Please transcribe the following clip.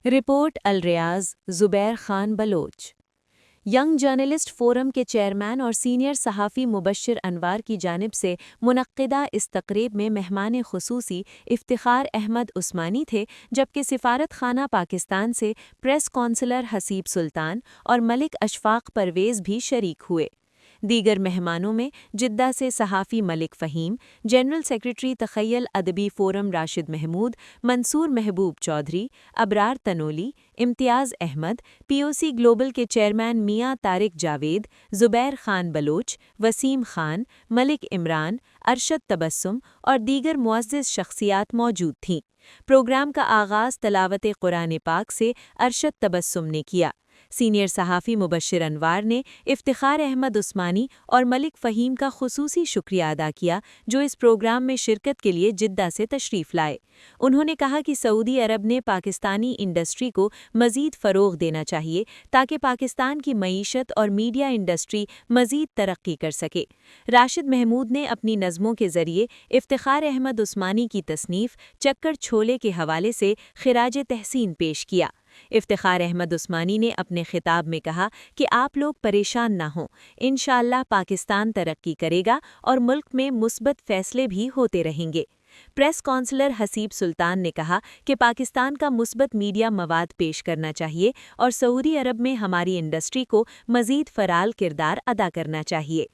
Report الریاض Zubair Khan Baloch young journalist forum کے chairman اور سینئر صحافی مبشر انوار کی جانب سے منعقدہ اس تقریب میں مہمان خصوصی افتخار احمد عثمانی تھے، جبکہ سفارت خانہ پاکستان سے پریس کونسلر حسیب سلطان اور ملک اشفاق پرویز بھی شریک ہوئے۔ دیگر مہمانوں میں جدہ سے صحافی ملک فہیم، جنرل سیکریٹری تخیل ادبی فورم راشد محمود، منصور محبوب چودھری، ابرار تنولی، امتیاز احمد، پی او سی گلوبل کے چیئرمین میاں طارق جاوید، زبیر خان بلوچ، وسیم خان، ملک عمران، ارشد تبسم اور دیگر معزز شخصیات موجود تھیں۔ پروگرام کا آغاز تلاوت قرآن پاک سے ارشد تبسم نے کیا۔ سینئر صحافی مبشر انوار نے افتخار احمد عثمانی اور ملک فہیم کا خصوصی شکریہ ادا کیا، جو اس پروگرام میں شرکت کے لیے جدہ سے تشریف لائے۔ انہوں نے کہا کہ سعودی عرب نے پاکستانی انڈسٹری کو مزید فروغ دینا چاہیے تاکہ پاکستان کی معیشت اور میڈیا انڈسٹری مزید ترقی کر سکے۔ راشد محمود نے اپنی نظموں کے ذریعے افتخار احمد عثمانی کی تصنیف چکر چھولے کے حوالے سے خراج تحسین پیش کیا۔ افتخار احمد عثمانی نے اپنے خطاب میں کہا کہ آپ لوگ پریشان نہ ہوں، انشاءاللہ پاکستان ترقی کرے گا اور ملک میں مثبت فیصلے بھی ہوتے رہیں گے۔ پریس کونسلر حسیب سلطان نے کہا کہ پاکستان کا مثبت میڈیا مواد پیش کرنا چاہیے اور سعودی عرب میں ہماری انڈسٹری کو مزید فعال کردار ادا کرنا چاہیے۔